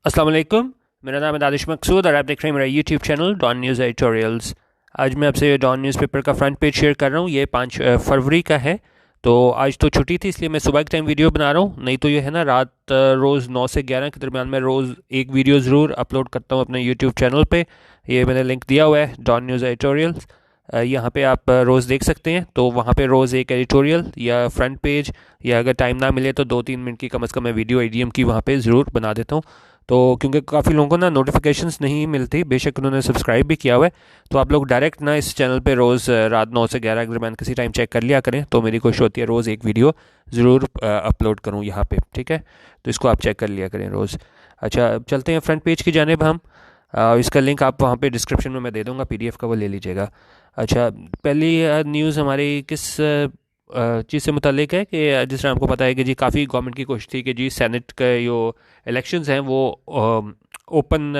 अस्सलाम वालेकुम। मेरा नाम है दानिश मकसूद और आप देख रहे हैं मेरा YouTube channel Dawn news editorials. आज मैं आपसे डॉन न्यूज़पेपर का फ्रंट पेज शेयर कर रहा हूँ। ये 5 फरवरी का है। तो आज तो छुट्टी थी इसलिए मैं सुबह के टाइम वीडियो बना रहा हूँ, नहीं तो ये है ना रात रोज़ 9 से 11 के दरमियान में रोज़ एक वीडियो ज़रूर अपलोड करता हूँ अपने यूट्यूब चैनल पे। ये मैंने लिंक दिया हुआ है डॉन न्यूज़ एडिटोरियल्स। यहाँ पे आप रोज़ देख सकते हैं। तो वहाँ पे रोज़ एक एडिटोरियल या फ्रंट पेज, या अगर टाइम ना मिले तो 2-3 मिनट की कम से कम मैं वीडियो एडीएम की वहाँ पे ज़रूर बना देता हूँ। तो क्योंकि काफ़ी लोगों को ना नोटिफिकेशंस नहीं मिलती, बेशक उन्होंने सब्सक्राइब भी किया हुआ है, तो आप लोग डायरेक्ट ना इस चैनल पे रोज़ रात 9 से 11 के दरमियान किसी टाइम चेक कर लिया करें, तो मेरी कोशिश होती है रोज़ एक वीडियो ज़रूर अपलोड करूँ यहाँ पे। ठीक है, तो इसको आप चेक कर लिया करें रोज़। अच्छा, अब चलते हैं फ्रंट पेज की जानिब हम। इसका लिंक आप वहाँ पे डिस्क्रिप्शन में मैं दे दूँगा, पीडीएफ का वो ले लीजिएगा। अच्छा, पहली न्यूज़ हमारी किस चीज़ से मुतालिक है कि जिस तरह आपको पता है कि जी काफ़ी गवर्नमेंट की कोशिश थी कि जी सेनेट के जो इलेक्शंस हैं वो ओपन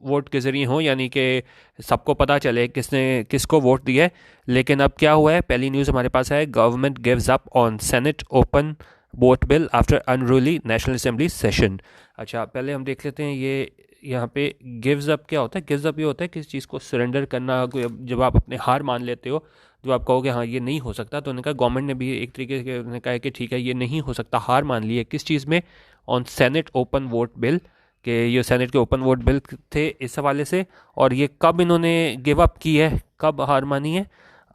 वोट के ज़रिए हों, यानी कि सबको पता चले किसने किसको वोट दिया है। लेकिन अब क्या हुआ है, पहली न्यूज़ हमारे पास है, government gives up on senate open vote bill after unruly national assembly session. अच्छा, पहले हम देख लेते हैं ये यहाँ पे गिव्स अप क्या होता है। गिव्स अप ये होता है किसी चीज़ को सरेंडर करना, जब आप अपने हार मान लेते हो, जब आप कहोगे हाँ ये नहीं हो सकता, तो उन्होंने कहा, गवर्नमेंट ने भी एक तरीके से उन्होंने कहा है कि ठीक है ये नहीं हो सकता, हार मान ली है। किस चीज़ में? On senate open vote bill, कि ये सेनेट के ओपन वोट बिल थे इस हवाले से। और ये कब इन्होंने गिव अप की है, कब हार मानी है?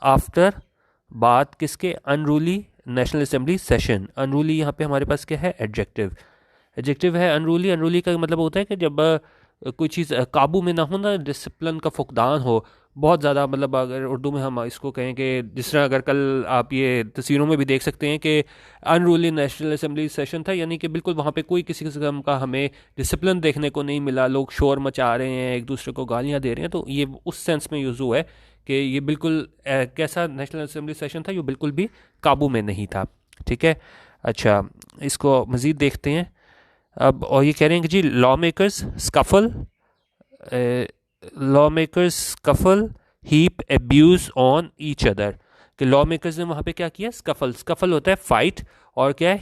आफ्टर, बात किसके? Unruly national assembly session. Unruly यहाँ पे हमारे पास क्या है? एडजेक्टिव। एडजेक्टिव है अनरूली। अनरूली का मतलब होता है कि जब कोई चीज़ काबू में ना हो, ना डिसिप्लिन का फुकदान हो बहुत ज़्यादा। मतलब अगर उर्दू में हम इसको कहें कि जिस तरह अगर कल आप ये तस्वीरों में भी देख सकते हैं कि अनरूली नेशनल असेंबली सेशन था, यानी कि बिल्कुल वहाँ पे कोई किसी किस्म का हमें डिसिप्लिन देखने को नहीं मिला। लोग शोर मचा रहे हैं, एक दूसरे को गालियाँ दे रहे हैं। तो ये उस सेंस में यूज़ हुआ है कि ये बिल्कुल कैसा नेशनल असेंबली सेशन था, ये बिल्कुल भी काबू में नहीं था। ठीक है। अच्छा, इसको मज़ीद देखते हैं अब। और ये कह रहे हैं कि जी lawmakers scuffle, lawmakers scuffle heap abuse on each other. कि लॉ मेकर्स ने वहाँ पे क्या किया? स्कफल। स्कफल होता है फाइट, और क्या है?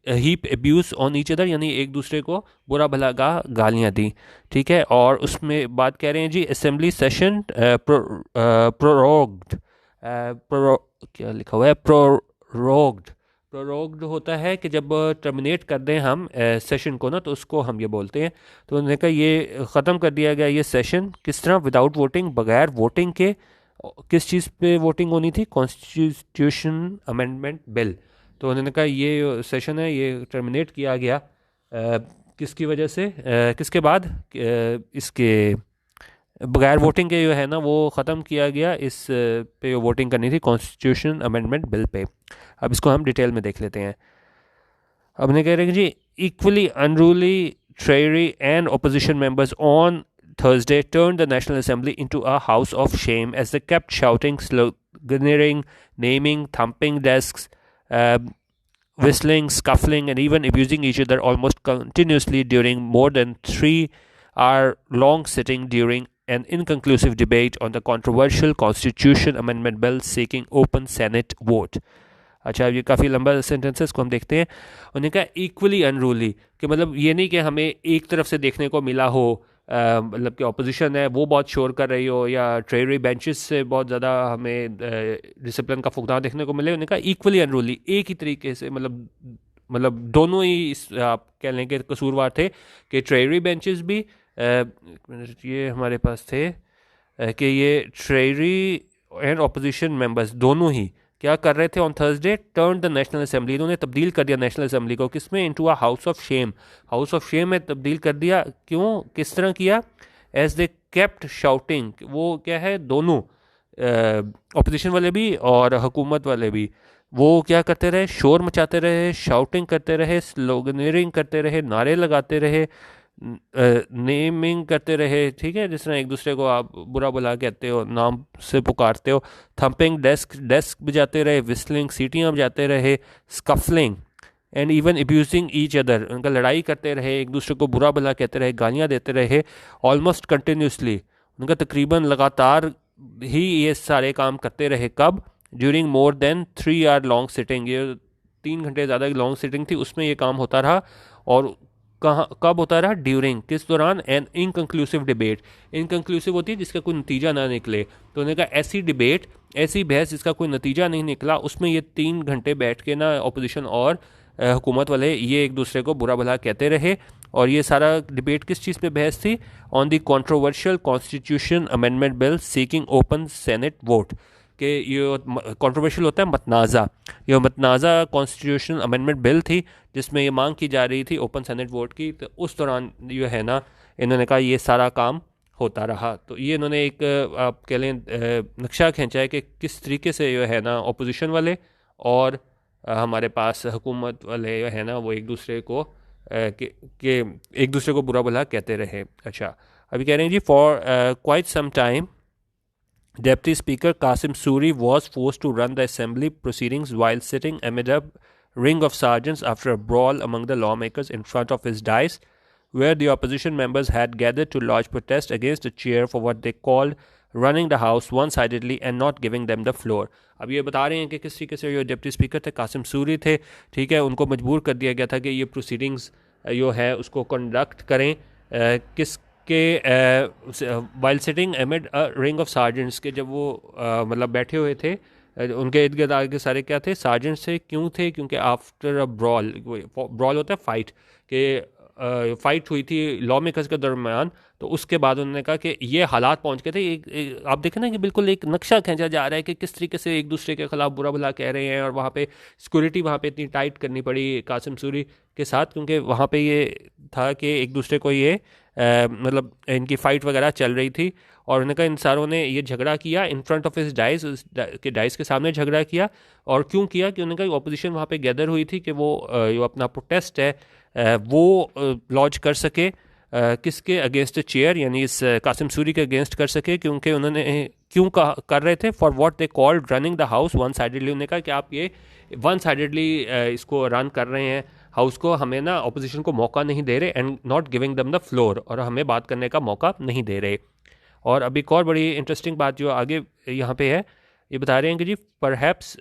Heap abuse on each other, यानी एक दूसरे को बुरा भला गालियाँ दी। ठीक है। और उसमें बात कह रहे हैं जी असेंबली सेशन प्रोरोग्ड, क्या लिखा हुआ है? प्रोरोग्ड। प्रोरोग्ड होता है कि जब टर्मिनेट कर दें हम सेशन को ना, तो उसको हम ये बोलते हैं। तो उन्होंने कहा ये ख़त्म कर दिया गया ये सेशन। किस तरह? विदाउट वोटिंग, बगैर वोटिंग के। किस चीज़ पे वोटिंग होनी थी? Constitution amendment bill. तो उन्होंने कहा ये सेशन है ये टर्मिनेट किया गया किसकी वजह से? किसके बाद? इसके बगैर वोटिंग के जो है ना वो ख़त्म किया गया। इस पे वोटिंग करनी थी कॉन्स्टिट्यूशन अमेंडमेंट बिल पे। अब इसको हम डिटेल में देख लेते हैं। अब ने कह रहे हैं कि जी equally unruly Treasury and opposition members on Thursday turned the National Assembly into a house of shame as they kept shouting, sloganeering, naming, thumping desks, whistling, scuffling, and even abusing each other almost continuously during more than 3 hour long sitting during an inconclusive debate on the controversial Constitution Amendment Bill seeking open Senate vote. अच्छा, ये काफ़ी लंबा sentence है, इसको हम देखते हैं। उन्होंने कहा इक्वली अनरूली, कि मतलब ये नहीं कि हमें एक तरफ से देखने को मिला हो, मतलब कि ऑपोजिशन है वो बहुत शोर कर रही हो, या ट्रेजरी बेंचेस से बहुत ज़्यादा हमें डिसिप्लिन का फुकदान देखने को मिले। उन्होंने कहा इक्वली अनरूली, एक ही तरीके से, मतलब दोनों ही आप कह लें कि कसूरवार थे। कि ट्रेजरी बेंचेस भी ये हमारे पास थे कि ये ट्रेजरी एंड ऑपोजिशन मेंबर्स दोनों ही क्या कर रहे थे? On Thursday turn the national assembly, इन्होंने तब्दील कर दिया नेशनल असेंबली को किसमें? Into a house of shame. House of shame में तब्दील कर दिया। क्यों? किस तरह किया? एज दे केप्ट शाउटिंग, वो क्या है? दोनों ऑपोजिशन वाले भी और हुकूमत वाले भी, वो क्या करते रहे? शोर मचाते रहे, शाउटिंग करते रहे, स्लोगनेरिंग करते रहे, नारे लगाते रहे, नेमिंग करते रहे। ठीक है, जिस तरह एक दूसरे को आप बुरा बुला कहते हो, नाम से पुकारते हो। थंपिंग डेस्क बजाते रहे, विस्लिंग सीटियाँ बजाते रहे, scuffling and even abusing each other, उनका लड़ाई करते रहे, एक दूसरे को बुरा भला कहते रहे, गालियाँ देते रहे ऑलमोस्ट कंटिन्यूसली। उनका तकरीबन लगातार ही ये सारे काम करते रहे। कब? During more than 3 hour long sitting, ये 3 घंटे ज़्यादा की लॉन्ग सिटिंग थी, उसमें ये काम होता रहा। और कहाँ कब होता रहा, ड्यूरिंग, किस दौरान, एन इनकंक्लूसिव डिबेट, इनकंक्लूसिव होती है जिसका कोई नतीजा ना निकले, तो उन्होंने कहा ऐसी डिबेट, ऐसी बहस जिसका कोई नतीजा नहीं निकला, उसमें ये 3 घंटे बैठ के ना अपोजिशन और हुकूमत वाले ये एक दूसरे को बुरा भला कहते रहे। और ये सारा डिबेट किस चीज़ पे बहस थी, on the controversial constitution amendment bill seeking open senate vote, कि ये कंट्रोवर्शियल होता है मतनाज़ा, ये मतनाज़ा कॉन्स्टिट्यूशन अमेंडमेंट बिल थी जिसमें ये मांग की जा रही थी ओपन सेनेट वोट की। तो उस दौरान जो है ना इन्होंने कहा ये सारा काम होता रहा। तो ये इन्होंने एक आप कह लें नक्शा खींचा है कि किस तरीके से जो है ना अपोजिशन वाले और हमारे पास हुकूमत वाले जो है ना वो एक दूसरे को कि एक दूसरे को बुरा भला कहते रहे। अच्छा, अभी कह रहे हैं जी, for quite some time Deputy Speaker Qasim Suri was forced to run the assembly proceedings while sitting amid a ring of sergeants after a brawl among the lawmakers in front of his dais, where the opposition members had gathered to lodge protest against the chair for what they called running the house one-sidedly and not giving them the floor. अब ये बता रहे हैं कि किस तरीके से जो डिप्टी स्पीकर थे कासिम सूरी थे, ठीक है, उनको मजबूर कर दिया गया था कि ये प्रोसीडिंग्स जो है उसको कंडक्ट करें किस के while sitting एमिड a ring of sergeants के, जब वो मतलब बैठे हुए थे उनके इर्द गिर्द आगे सारे क्या थे, सार्जेंट्स थे। क्यों थे? क्योंकि आफ्टर अ ब्रॉल, ब्रॉल होता है फाइट, कि फाइट हुई थी लॉ मेकर्स के दरमियान, तो उसके बाद उन्होंने कहा कि ये हालात पहुंच गए थे। आप देखें ना कि बिल्कुल एक नक्शा खींचा जा रहा है कि किस तरीके से एक दूसरे के खिलाफ बुरा भला कह रहे हैं, और वहाँ पे सिक्योरिटी वहाँ पे इतनी टाइट करनी पड़ी कासिम सूरी के साथ, क्योंकि वहाँ पे ये था कि एक दूसरे को ये मतलब इनकी फ़ाइट वगैरह चल रही थी। और उन्होंने कहा इन सारों ने ये झगड़ा किया in front of his dice, उस के डाइस के सामने झगड़ा किया। और क्यों किया? कि उन्होंने कहा अपोजिशन वहाँ पे गैदर हुई थी कि वो जो अपना प्रोटेस्ट है वो लॉन्च कर सके किसके अगेंस्ट चेयर, यानी इस कासिम सूरी के अगेंस्ट कर सके, क्योंकि उन्होंने क्यों कर रहे थे, for what they called running the house one sidedly. उन्होंने कहा कि आप ये वन साइडेडली इसको रन कर रहे हैं हाउस को, हमें ना अपोजिशन को मौका नहीं दे रहे, and not giving them the floor, और हमें बात करने का मौका नहीं दे रहे। और अभी एक और बड़ी इंटरेस्टिंग बात जो आगे यहाँ पे है, ये बता रहे हैं कि जी perhaps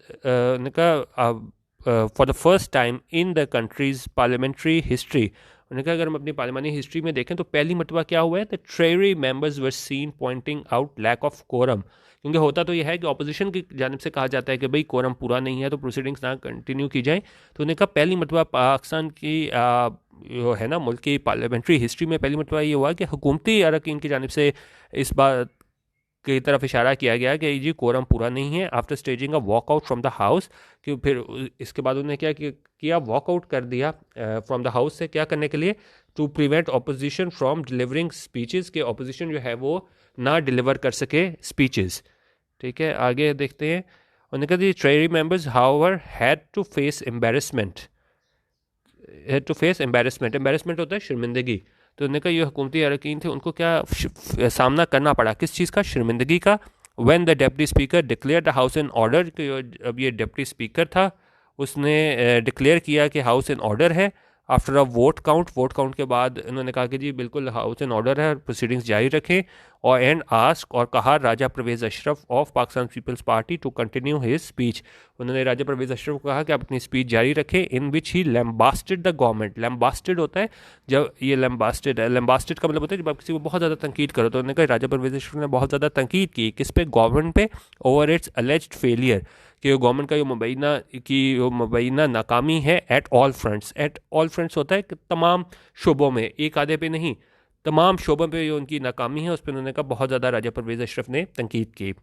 for the first time in the country's parliamentary history, उन्होंने कहा अगर हम अपनी पार्लियामानी हिस्ट्री में देखें तो पहली मरतबा क्या हुआ है, the treasury members were seen pointing out lack of quorum. क्योंकि होता तो यह है कि अपोजिशन की जानिब से कहा जाता है कि भाई कोरम पूरा नहीं है तो प्रोसीडिंग्स ना कंटिन्यू की जाए। तो उन्होंने कहा पहली मरतबा पाकिस्तान की जो है ना मुल्क की पार्लियामेंट्री हिस्ट्री में पहली मरतबा ये हुआ कि हुकूमती अरकान की जानिब से इस बात की तरफ इशारा किया गया कि जी कोरम पूरा नहीं है, after staging a walkout from the house. कि फिर इसके बाद उन्होंने क्या किया, वॉकआउट कर दिया फ्रॉम द हाउस से, क्या करने के लिए, to prevent opposition from delivering speeches, के अपोजिशन जो है वो ना डिलीवर कर सके स्पीचेस। ठीक है, आगे देखते हैं। उन्होंने कहा the treasury members however had to face embarrassment, embarrassment होता है शर्मिंदगी। तो उन्होंने कहा ये हुकूमती अरकान थे उनको क्या सामना करना पड़ा, किस चीज़ का, शर्मिंदगी का। When the deputy speaker declare the house in order, अब ये डिप्टी स्पीकर था उसने डिक्लेयर किया कि हाउस इन ऑर्डर है। आफ्टर अ वोट काउंट के बाद उन्होंने कहा कि जी बिल्कुल हाउस इन ऑर्डर है, प्रोसीडिंग्स जारी रखें। और एंड आस्क, और कहा Raja Pervez Ashraf of Pakistan People's Party to continue his speech. उन्होंने राजा परवेज़ अशरफ को कहा कि आप अपनी स्पीच जारी रखें, इन विच ही लैम्बास्टेड द गवर्नमेंट। लैम्बास्टेड होता है जब ये लैम्बास्टेड है, लैम्बास्टेड का मतलब होता है जब आप किसी को बहुत ज़्यादा तनकीद करो। तो उन्होंने कहा राजा परवेज़ अशरफ ने बहुत ज़्यादा तनकीद की, किस पे, गवर्नमेंट पे, ओवर इट्स अलेज्ड फेलियर, कि गवर्नमेंट का जो मुबैना नाकामी है at all fronts. At all fronts होता है कि तमाम शोबों में, एक आधे पे नहीं, तमाम शोबों पे जो उनकी नाकामी है उस पर उन्होंने कहा बहुत ज़्यादा राजा परवेज़ अशरफ ने तनकीद की।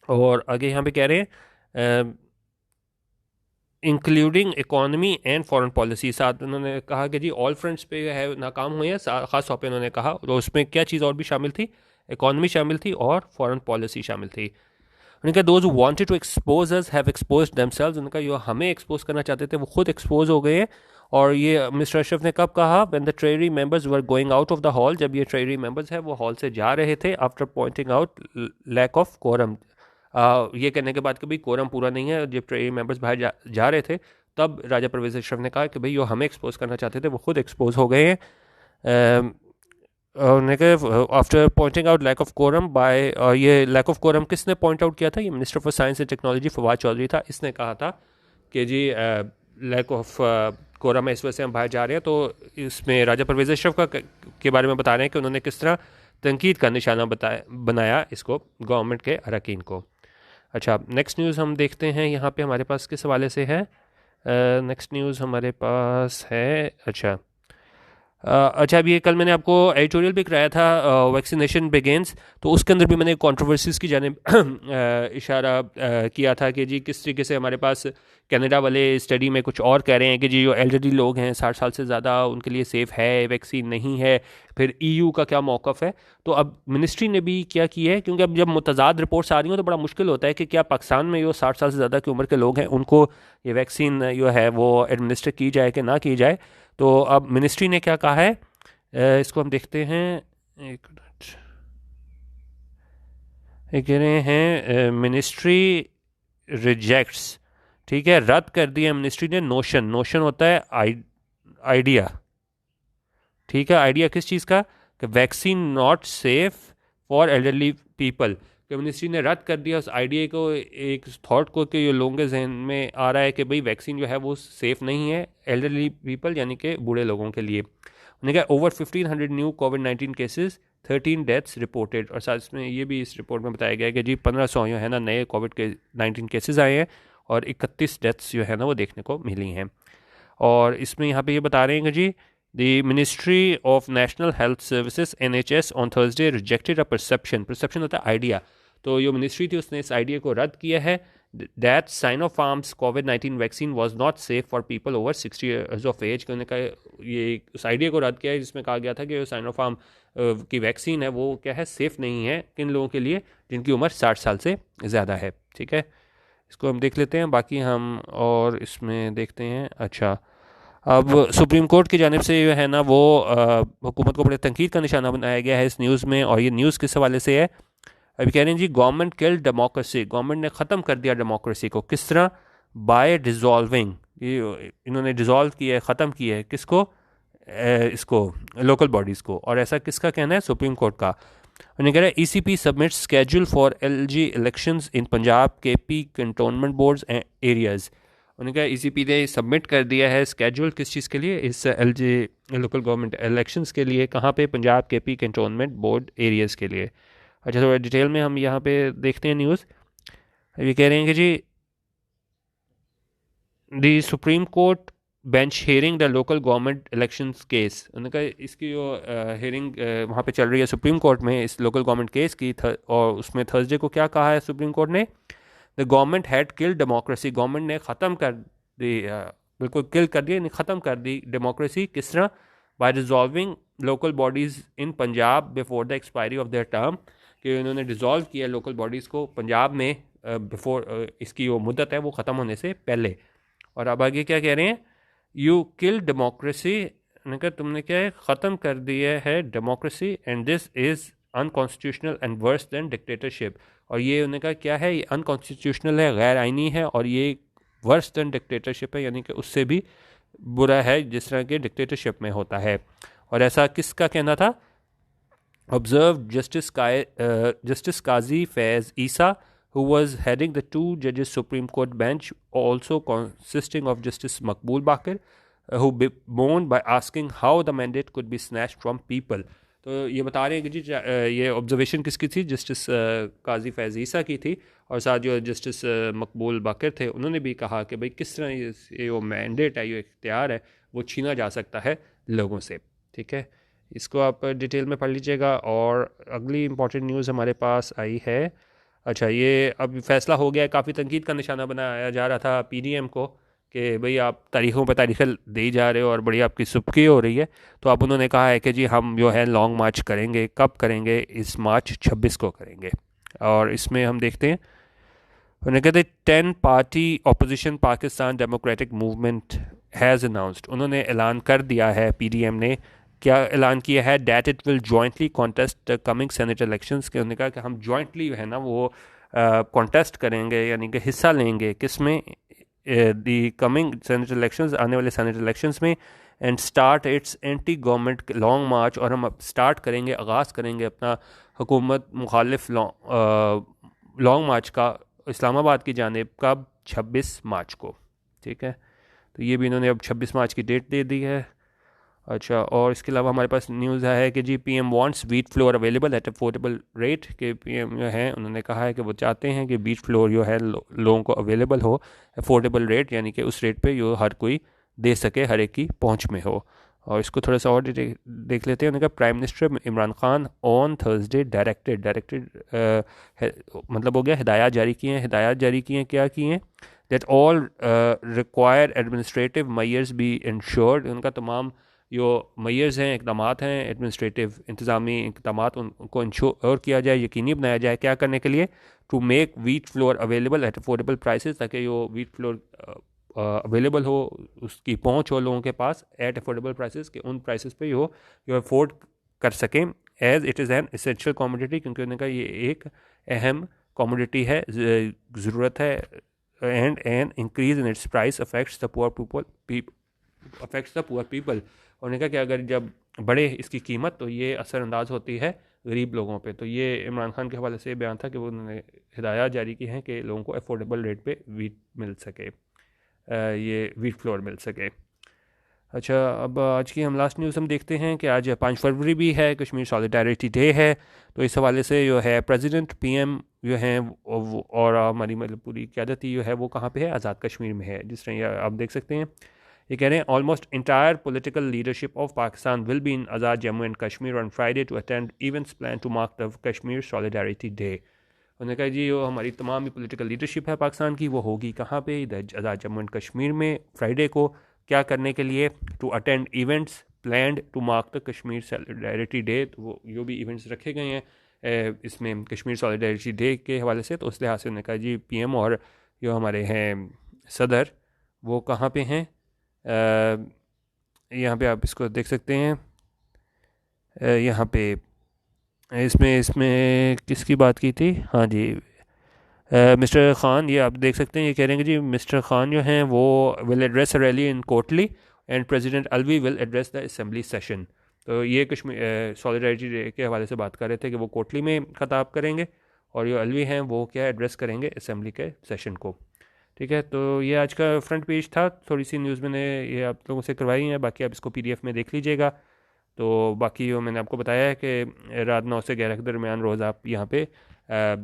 और आगे यहाँ पे कह रहे हैं including economy and foreign policy, साथ उन्होंने कहा कि जी ऑल फ्रंट्स पे है नाकाम हुए हैं, ख़ास तौर पे उन्होंने कहा, तो उसमें क्या चीज़ और भी शामिल थी, इकॉनमी शामिल थी और फॉरेन पॉलिसी शामिल थी। उन्होंने कहा those who wanted to expose us have exposed themselves, उन्होंने कहा जो हमें एक्सपोज करना चाहते थे वो खुद एक्सपोज हो गए हैं। और ये मिस्टर अशरफ ने कब कहा, when the treasury members were going out of the hall, जब ये ट्रेरी मेंबर्स है वो हॉल से जा रहे थे, after pointing out lack of quorum, ये कहने के बाद कि भाई कोरम पूरा नहीं है, जब ट्रेरी मेंबर्स बाहर जा रहे थे तब राजा परवेज़ अशरफ ने कहा कि भाई जो हमें एक्सपोज करना चाहते थे वो खुद एक्सपोज हो गए हैं। After pointing out lack of quorum by, ये लैक ऑफ कोरम किसने पॉइंट आउट किया था, ये minister for science and technology Fawad Chaudhry था। इसने कहा था कि जी लैक ऑफ कोरम है, इस वजह से हम बाहर जा रहे हैं। तो इसमें राजा परवेज़ अशरफ के बारे में बता रहे हैं कि उन्होंने किस तरह तनकीद का निशाना बनाया इसको, गवर्नमेंट के अरकान को। अच्छा, नेक्स्ट न्यूज़ हम देखते हैं यहाँ पे हमारे पास किस हवाले से है। नेक्स्ट न्यूज़ हमारे पास है, अच्छा, अभी ये कल मैंने आपको एडिटोरियल भी कराया था, वैक्सीनेशन बिगिंस, तो उसके अंदर भी मैंने कंट्रोवर्सीज़ की जानिब इशारा किया था कि जी किस तरीके से हमारे पास कनाडा वाले स्टडी में कुछ और कह रहे हैं कि जी जो एल्डरली लोग हैं 60 साल से ज़्यादा, उनके लिए सेफ़ है, वैक्सीन नहीं है। फिर ईयू का क्या मौक़िफ़ है। तो अब मिनिस्ट्री ने भी क्या किया है, क्योंकि अब जब मुतज़ाद रिपोर्ट्स आ रही हैं तो बड़ा मुश्किल होता है कि क्या पाकिस्तान में जो 60 साल से ज़्यादा की उम्र के लोग हैं उनको ये वैक्सीन जो है वो एडमिनिस्टर की जाए कि ना की जाए। तो अब मिनिस्ट्री ने क्या कहा है, इसको हम देखते हैं। एक मिनट, ये कह रहे हैं मिनिस्ट्री रिजेक्ट्स, ठीक है, रद्द कर दिया मिनिस्ट्री ने नोशन। नोशन होता है आइडिया, ठीक है, आइडिया किस चीज़ का, कि vaccine not safe for elderly people. कि मिनिस्ट्री ने रद्द कर दिया उस आइडिया को, एक थॉट को, कि ये लोगों के जहन में आ रहा है कि भाई वैक्सीन जो है वो सेफ़ नहीं है एल्डरली पीपल यानी कि बूढ़े लोगों के लिए। उन्होंने कहा ओवर 1500 न्यू कोविड-19 केसेस, 13 डेथ्स रिपोर्टेड। और साथ में ये भी इस रिपोर्ट में बताया गया है कि जी 1500 जो है ना नए कोविड-19 केसेस आए हैं और 31 डेथ्स जो है ना वो देखने को मिली हैं। और इसमें यहाँ पे ये बता रहे हैं कि जी the Ministry of National Health Services NHS on Thursday rejected a perception होता है आइडिया। तो जो मिनिस्ट्री थी उसने इस आइडिया को रद्द किया है दैट साइनोफार्म्स कोविड-19 vaccine was not safe for people over 60 years of age. उन्होंने कहा ये उस आइडिया को रद्द किया है जिसमें कहा गया था कि साइनोफार्म की वैक्सीन है वो क्या है, सेफ़ नहीं है किन लोगों के लिए जिनकी उम्र 60 साल से ज़्यादा है। ठीक है, इसको हम देख लेते हैं, बाकी हम और इसमें देखते हैं। अच्छा, अब सुप्रीम कोर्ट की जानिब से जो है ना वो हुकूमत को बड़े तनकीद का निशाना बनाया गया है इस न्यूज़ में। और ये न्यूज़ किस हवाले से है, अभी कह रहे हैं जी गवर्नमेंट किल डेमोक्रेसी, गवर्नमेंट ने ख़त्म कर दिया डेमोक्रेसी को। किस तरह, बाय डिज़ोल्विंग, इन्होंने डिज़ोल्व किया है, ख़त्म किया है किसको, इसको लोकल बॉडीज़ को। और ऐसा किसका कहना है, सुप्रीम कोर्ट का। उन्हें कह रहा है ECP submit schedule for LG elections in Punjab KP cantonment boards and areas. उन्होंने कहा ECP ने सबमिट कर दिया है स्केड्यूल किस चीज़ के लिए, इस LG लोकल गवर्नमेंट इलेक्शंस के लिए। कहाँ पे, Punjab KP cantonment board areas के लिए। अच्छा, थोड़ा डिटेल में हम यहाँ पे देखते हैं न्यूज़। ये कह रहे हैं कि जी the Supreme Court bench hearing the local government elections case. उन्होंने कहा इसकी जो हेयरिंग वहाँ पे चल रही है सुप्रीम कोर्ट में इस लोकल गवर्नमेंट केस की, और उसमें थर्सडे को क्या कहा है सुप्रीम कोर्ट ने, the government had killed democracy, government ने ख़त्म कर दी, बिल्कुल किल कर दी, ख़त्म कर दी डेमोक्रेसी। किस तरह, by dissolving local bodies in Punjab before the expiry of their term, कि उन्होंने डिज़ोल्व किया लोकल बॉडीज़ को पंजाब में बिफोर इसकी जो मुद्दत है वो ख़त्म होने से पहले। और अब आगे क्या कह रहे हैं, यू किल डेमोक्रेसी, उन्होंने कहा तुमने क्या है, ख़त्म कर दिया है democracy, and this is unconstitutional and verse then dictatorship. और ये उन्होंने कहा क्या है, ये अनकॉन्स्टिट्यूशनल है, गैर आइनी है, और ये वर्स दैन डिक्टेटरशिप है, यानी कि उससे भी बुरा है जिस तरह के डिक्टेटरशिप में होता है। और ऐसा किसका कहना था, observe justice Qazi Faez Isa who was heading the 2 judges Supreme Court bench, also consisting of Justice Maqbool Bakir, who bemoaned by asking how the mandate could be snatched from people. तो ये बता रहे हैं कि जी ये ऑब्जर्वेशन किसकी थी, जस्टिस काजी फैज़ ईसा की थी। और साथ जो जस्टिस मकबूल बाकर थे उन्होंने भी कहा कि भाई किस तरह ये जो मैंडेट है, ये इख्तियार है, वो छीना जा सकता है लोगों से। ठीक है, इसको आप डिटेल में पढ़ लीजिएगा। और अगली इंपॉर्टेंट न्यूज़ हमारे पास आई है। अच्छा, ये अब फैसला हो गया है, काफ़ी तनकीद का निशाना बनाया जा रहा था PDM को कि भाई आप तारीख़ों पर तारीखें दे जा रहे हो और बड़ी आपकी सुबकी हो रही है। तो अब उन्होंने कहा है कि जी हम जो है लॉन्ग मार्च करेंगे। कब करेंगे, इस मार्च 26 को करेंगे। और इसमें हम देखते हैं, उन्होंने कहते 10 party opposition Pakistan democratic movement has announced, उन्होंने ऐलान कर दिया है PDM ने, क्या ऐलान किया है, that it will jointly contest coming senate elections के। उन्होंने कहा कि हम जॉइंटली है ना वो कॉन्टेस्ट करेंगे, यानी कि हिस्सा लेंगे किसमें, दी कमिंग सेनेट इलेक्शंस, आने वाले सेनेट इलेक्शंस में, and start its anti government long march, और हम स्टार्ट करेंगे, आगाज़ करेंगे अपना हुकूमत मुखालिफ लॉन्ग मार्च का इस्लामाबाद की जानिब, कब, 26 मार्च को। ठीक है, तो ये भी इन्होंने अब 26 मार्च की डेट दे दी है। अच्छा, और इसके अलावा हमारे पास न्यूज़ है कि जी PM wants wheat flour available at affordable rate, के पीएम जो है उन्होंने कहा है कि वो चाहते हैं कि व्हीट फ्लोर जो है लोगों को अवेलेबल हो अफोर्डेबल रेट, यानी कि उस रेट पे जो हर कोई दे सके, हर एक की पहुंच में हो। और इसको थोड़ा सा और देख लेते हैं। उन्होंने कहा prime minister Imran Khan on Thursday directed मतलब हो गया हिदायत जारी किए हैं। हिदायत जारी किए हैं, क्या किए हैं? That all require administrative measures be ensured, उनका तमाम जो मैयर्स हैं, इकदाम हैं, एडमिनिस्ट्रेटिव इंतज़ामी इकदाम उनको इंश्योर किया जाए, यकीनी बनाया जाए। क्या करने के लिए? To make wheat flour available at affordable prices, ताकि जो व्हीट फ्लोर अवेलेबल हो, उसकी पहुंच हो लोगों के पास एट अफोर्डेबल प्राइसेस, के उन प्राइसेस पे जो अफोर्ड कर सकें। As it is an essential commodity, क्योंकि उन्होंने कहा ये एक अहम कमोडिटी है, ज़रूरत है। And an increase in its price affects the poor people. उन्होंने कहा कि अगर जब बढ़े इसकी कीमत तो ये असरअंदाज होती है गरीब लोगों पे। तो ये इमरान खान के हवाले से बयान था कि वो उन्होंने हिदायत जारी की हैं कि लोगों को अफोर्डेबल रेट पे वीट मिल सके, ये वीट फ्लोर मिल सके। अच्छा, अब आज की हम लास्ट न्यूज़ हम देखते हैं कि आज 5 फरवरी भी है, कश्मीर सॉलिडारिटी डे है। तो इस हवाले से जो है प्रेसिडेंट, पीएम जो हैं और हमारी मतलब पूरी क़यादत जो है वो कहाँ पे है? आज़ाद कश्मीर में है। जिस तरह आप देख सकते हैं, ये कह रहे हैं almost entire political leadership of Pakistan will be in Azad Jammu and Kashmir on Friday to attend events plan to mark the Kashmir solidarity day. उन्होंने कहा जी जो हमारी तमाम पॉलिटिकल लीडरशिप है पाकिस्तान की, वो होगी कहाँ पे? इधर आज़ाद जम्मू एंड कश्मीर में फ्राइडे को। क्या करने के लिए? To attend events planned to mark the Kashmir solidarity day. तो वो जो भी इवेंट्स रखे गए हैं इसमें कश्मीर सॉलिडारिटी डे के हवाले से, तो उस लिहाज से उन्होंने कहा जी पीएम और जो हमारे हैं सदर, वो कहाँ पे हैं? यहाँ पे आप इसको देख सकते हैं। यहाँ पे इसमें इसमें किसकी बात की थी? हाँ जी, मिस्टर खान, ये आप देख सकते हैं, ये कह रहे हैं कि जी मिस्टर खान जो हैं वो will address a rally in Kotli and president Alvi will address the assembly session. तो ये कश्मीर सॉलिडारिटी डे के हवाले से बात कर रहे थे कि वो कोटली में ख़ताब करेंगे और जो अलवी हैं वो क्या एड्रेस करेंगे? असेंबली के सेशन को। ठीक है, तो ये आज का फ्रंट पेज था। थोड़ी सी न्यूज़ मैंने ये आप लोगों से करवाई है, बाकी आप इसको पीडीएफ में देख लीजिएगा। तो बाकी जो मैंने आपको बताया है कि रात 9 से 11 के दरमियान रोज़ आप यहाँ पे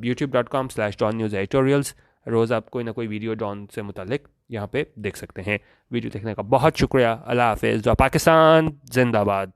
youtube.com/डॉन न्यूज़ एडिटोरियल्स रोज़ आप कोई ना कोई वीडियो डॉन से मुतालिक यहाँ पे देख सकते हैं। वीडियो देखने का बहुत शुक्रिया। अल्लाह हाफिज़। पाकिस्तान जिंदाबाद।